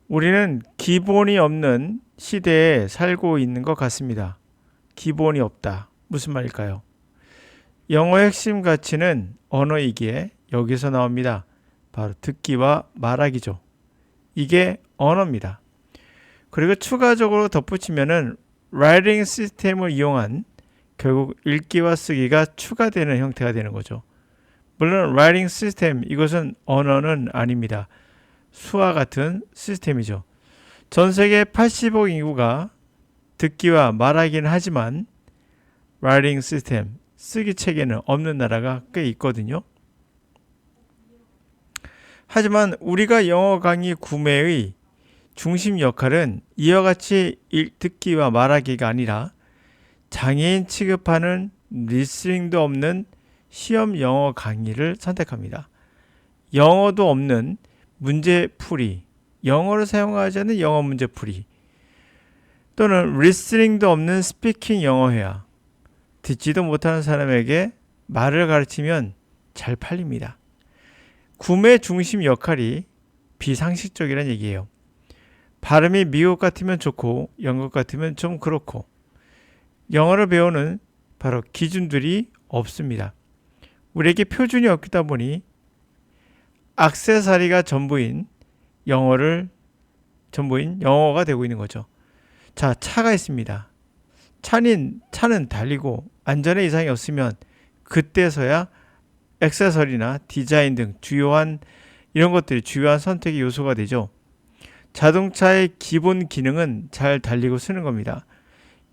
우리는 기본이 없는 시대에 살고 있는 것 같습니다. 기본이 없다. 무슨 말일까요? 영어의 핵심 가치는 언어이기에 여기서 나옵니다. 바로 듣기와 말하기죠. 이게 언어입니다. 그리고 추가적으로 덧붙이면은 라이팅 시스템을 이용한 결국 읽기와 쓰기가 추가되는 형태가 되는 거죠. 물론 라이팅 시스템 이것은 언어는 아닙니다. 수와 같은 시스템이죠. 전 세계 80억 인구가 듣기와 말하기는 하지만 라이팅 시스템, 쓰기 체계는 없는 나라가 꽤 있거든요. 하지만 우리가 영어 강의 구매의 중심 역할은 이와 같이 듣기와 말하기가 아니라 장애인 취급하는 리스닝도 없는 시험 영어 강의를 선택합니다. 영어도 없는 문제풀이, 영어를 사용하지 않는 영어 문제풀이 또는 리스닝도 없는 스피킹 영어회화, 듣지도 못하는 사람에게 말을 가르치면 잘 팔립니다. 구매 중심 역할이 비상식적이란 얘기예요. 발음이 미국 같으면 좋고 영국 같으면 좀 그렇고 영어를 배우는 바로 기준들이 없습니다. 우리에게 표준이 없다 보니 액세서리가 전부인 영어가 되고 있는 거죠. 자, 차가 있습니다. 차는 달리고 안전에 이상이 없으면 그때서야 액세서리나 디자인 등 주요한 이런 것들이 주요한 선택의 요소가 되죠. 자동차의 기본 기능은 잘 달리고 쓰는 겁니다.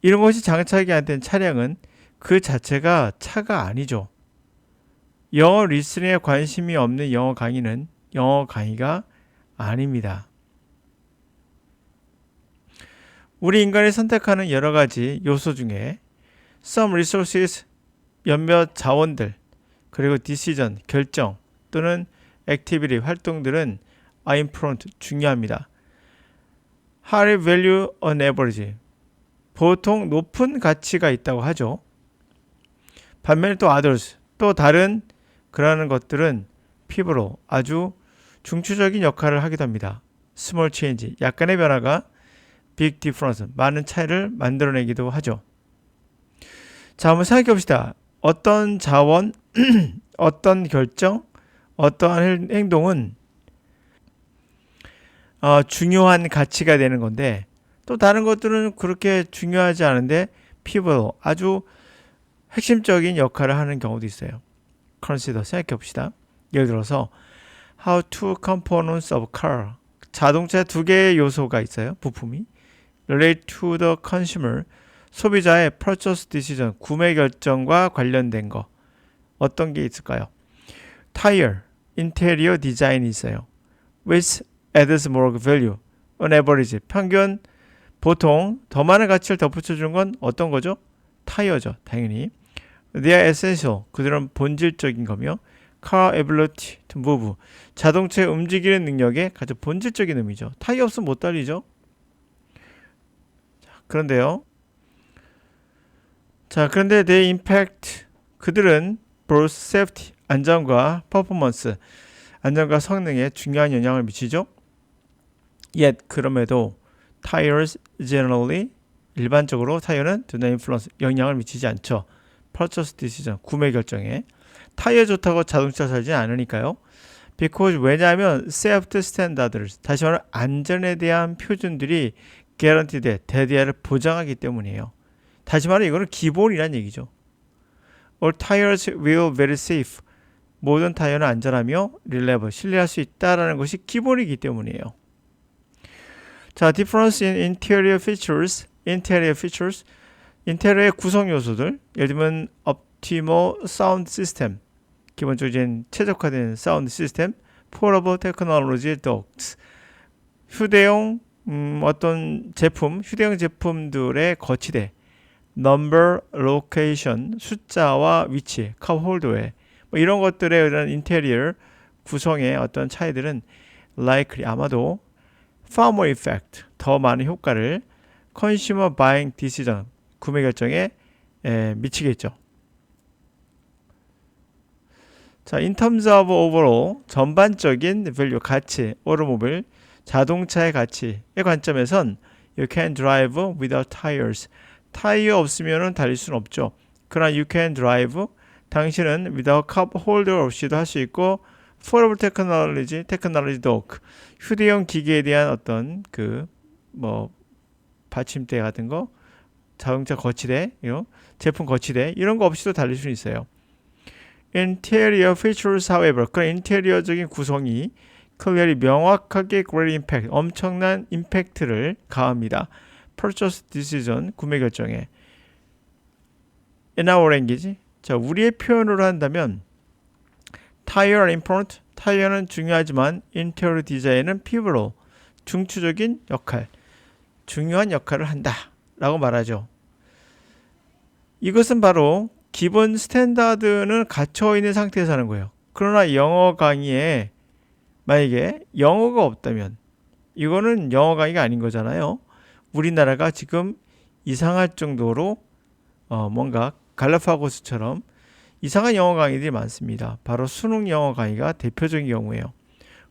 이런 것이 장착이 안 된 차량은 그 자체가 차가 아니죠. 영어 리스닝에 관심이 없는 영어 강의는 영어 강의가 아닙니다. 우리 인간이 선택하는 여러 가지 요소 중에 some resources, 몇몇 자원들, 그리고 decision, 결정 또는 activity, 활동들은 are important, 중요합니다. high value on average, 보통 높은 가치가 있다고 하죠. 반면에 또 others, 또 다른 그러는 것들은 피부로 아주 중추적인 역할을 하기도 합니다. small change, 약간의 변화가 big difference, 많은 차이를 만들어내기도 하죠. 자, 한번 생각해 봅시다. 어떤 자원, 어떤 결정, 어떠한 행동은 중요한 가치가 되는 건데 또 다른 것들은 그렇게 중요하지 않은데 피부로 아주 핵심적인 역할을 하는 경우도 있어요. consider, 생각해 봅시다. 예를 들어서 how two components of car, 자동차에 두 개의 요소가 있어요. 부품이 relate to the consumer, 소비자의 purchase decision, 구매 결정과 관련된 거 어떤 게 있을까요? tire, 인테리어 디자인이 있어요. which adds more value on average, 평균 보통 더 많은 가치를 덧붙여주는 건 어떤 거죠? 타이어죠, 당연히. They are essential, 그들은 본질적인 거며 car ability to move, 자동차의 움직이는 능력의 가장 본질적인 의미죠. 타이어 없으면 못 달리죠. 그런데요. 자, 그런데 they impact, 그들은 both safety, 안전과 performance, 안전과 성능에 중요한 영향을 미치죠. Yet, 그럼에도 tires generally, 일반적으로 타이어는 do not influence, 영향을 미치지 않죠. purchase decision, 구매 결정에. 타이어 좋다고 자동차 살지 않으니까요. Because, 왜냐하면 safety standards, 다시 말하면 안전에 대한 표준들이 guaranteed, 대대를 보장하기 때문이에요. 다시 말해 이거는 기본이란 얘기죠. All tires will very safe, 모든 타이어는 안전하며 reliable, 신뢰할 수 있다라는 것이 기본이기 때문이에요. 자, difference in interior features, 인테리어의 구성 요소들, 예를 들면 optimal sound system, 기본적인 최적화된 사운드 시스템, portable technology dogs, 휴대용 어떤 제품, 휴대용 제품들의 거치대, number, location, 숫자와 위치, 컵 홀더에 뭐 이런 것들의 이런 인테리어 구성의 어떤 차이들은 likely, 아마도 far more effect, 더 많은 효과를 consumer buying decision, 구매 결정에 미치겠죠. 자, in terms of overall, 전반적인 value, 가치, automobile, 자동차의 가치의 관점에선 You can drive without tires. 타이어 없으면 달릴 수는 없죠. 그러나 You can drive, 당신은 without cup holder 없이도 할 수 있고 Foldable technology도 휴대용 기계에 대한 어떤 받침대 같은 거, 자동차 거치대, 제품 거치대 이런 거 없이도 달릴 수 있어요. Interior features, however, 그런 인테리어적인 구성이 clearly 명확하게 great impact, 엄청난 임팩트를 가합니다. Purchase decision, 구매 결정에. In our language, 자, 우리의 표현으로 한다면 Tire are important, 타이어는 중요하지만 interior design은 pivotal, 중추적인 역할, 중요한 역할을 한다 라고 말하죠. 이것은 바로 기본 스탠다드는 갖춰 있는 상태에서 하는 거예요. 그러나 영어 강의에 만약에 영어가 없다면 이거는 영어 강의가 아닌 거잖아요. 우리나라가 지금 이상할 정도로 뭔가 갈라파고스처럼 이상한 영어 강의들이 많습니다. 바로 수능 영어 강의가 대표적인 경우예요.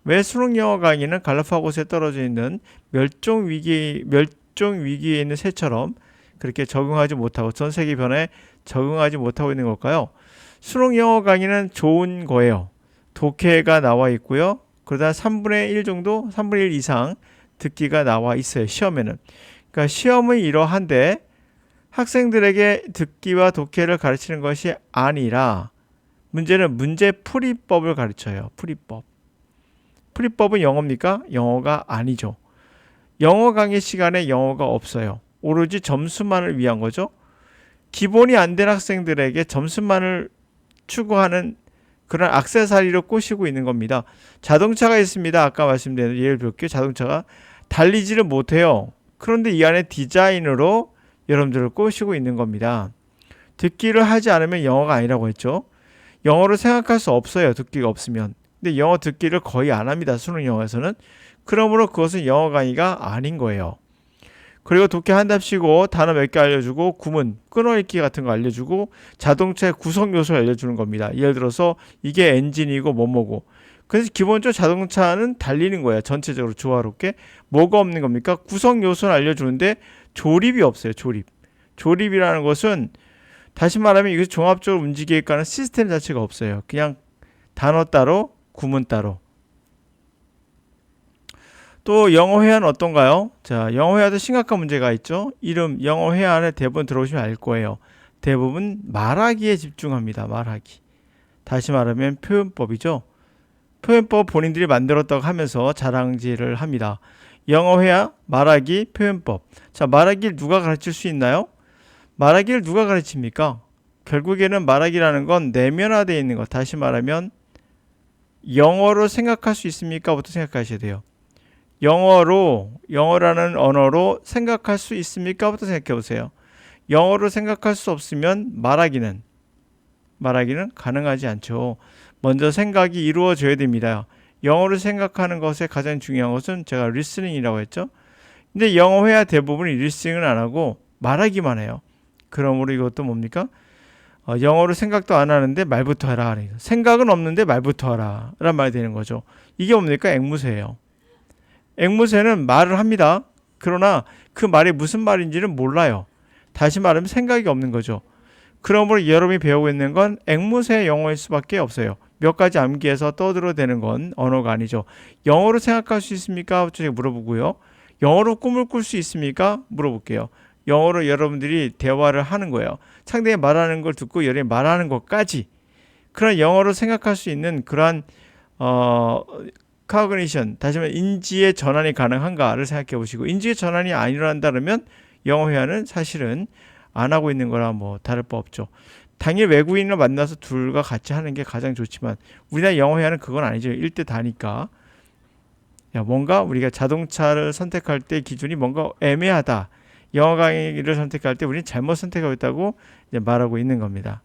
왜 수능 영어 강의는 갈라파고스에 떨어져 있는 멸종 위기에 있는 새처럼 그렇게 적응하지 못하고 전 세계 변화에 적응하지 못하고 있는 걸까요? 수능 영어 강의는 좋은 거예요. 독해가 나와 있고요. 그러다 3분의 1 정도, 3분의 1 이상 듣기가 나와 있어요. 시험에는. 그러니까 시험은 이러한데 학생들에게 듣기와 독해를 가르치는 것이 아니라 문제는 문제풀이법을 가르쳐요. 풀이법. 풀이법은 영어입니까? 영어가 아니죠. 영어 강의 시간에 영어가 없어요. 오로지 점수만을 위한 거죠. 기본이 안 된 학생들에게 점수만을 추구하는 그런 액세서리로 꼬시고 있는 겁니다. 자동차가 있습니다. 아까 말씀드린 예를 들게요. 자동차가 달리지를 못해요. 그런데 이 안에 디자인으로 여러분들을 꼬시고 있는 겁니다. 듣기를 하지 않으면 영어가 아니라고 했죠. 영어를 생각할 수 없어요. 듣기가 없으면. 근데 영어 듣기를 거의 안 합니다. 수능 영어에서는. 그러므로 그것은 영어 강의가 아닌 거예요. 그리고 독해 한 답시고 단어 몇 개 알려주고 구문, 끊어읽기 같은 거 알려주고 자동차의 구성 요소를 알려주는 겁니다. 예를 들어서 이게 엔진이고 뭐뭐고. 그래서 기본적으로 자동차는 달리는 거예요. 전체적으로 조화롭게. 뭐가 없는 겁니까? 구성 요소를 알려주는데 조립이 없어요. 조립이라는 것은 다시 말하면 이것이 종합적으로 움직이게 하는 시스템 자체가 없어요. 그냥 단어 따로, 구문 따로. 또 영어 회화는 어떤가요? 자, 영어 회화도 심각한 문제가 있죠. 이름 영어 회화 안에 대부분 들어오시면 알 거예요. 대부분 말하기에 집중합니다. 말하기. 다시 말하면 표현법이죠. 표현법 본인들이 만들었다고 하면서 자랑질을 합니다. 영어 회화, 말하기, 표현법. 자, 말하기를 누가 가르칠 수 있나요? 말하기를 누가 가르칩니까? 결국에는 말하기라는 건 내면화되어 있는 것. 다시 말하면 영어로 생각할 수 있습니까? 부터 생각하셔야 돼요. 영어라는 언어로 생각할 수 있습니까? 부터 생각해 보세요. 영어로 생각할 수 없으면 말하기는 가능하지 않죠. 먼저 생각이 이루어져야 됩니다. 영어로 생각하는 것에 가장 중요한 것은 제가 리스닝이라고 했죠. 근데 영어 회화 대부분이 리스닝을 안 하고 말하기만 해요. 그러므로 이것도 뭡니까? 영어로 생각도 안 하는데 말부터 하라. 생각은 없는데 말부터 하라. 라는 말이 되는 거죠. 이게 뭡니까? 앵무새예요. 앵무새는 말을 합니다. 그러나 그 말이 무슨 말인지는 몰라요. 다시 말하면 생각이 없는 거죠. 그러므로 여러분이 배우고 있는 건 앵무새 영어일 수밖에 없어요. 몇 가지 암기해서 떠들어대는 건 언어가 아니죠. 영어로 생각할 수 있습니까? 제가 물어보고요. 영어로 꿈을 꿀 수 있습니까? 물어볼게요. 영어로 여러분들이 대화를 하는 거예요. 상대가 말하는 걸 듣고 여러분이 말하는 것까지. 그런 영어로 생각할 수 있는 그러한 cognition, 다시 말해 인지의 전환이 가능한가를 생각해 보시고 인지의 전환이 안 일어난다면 영어 회화는 사실은 안 하고 있는 거라 뭐 다를 바 없죠. 당연히 외국인을 만나서 둘과 같이 하는 게 가장 좋지만 우리나라 영어 회화는 그건 아니죠. 1대 다니까. 뭔가 우리가 자동차를 선택할 때 기준이 뭔가 애매하다. 영어 강의를 선택할 때 우리는 잘못 선택하고 있다고 이제 말하고 있는 겁니다.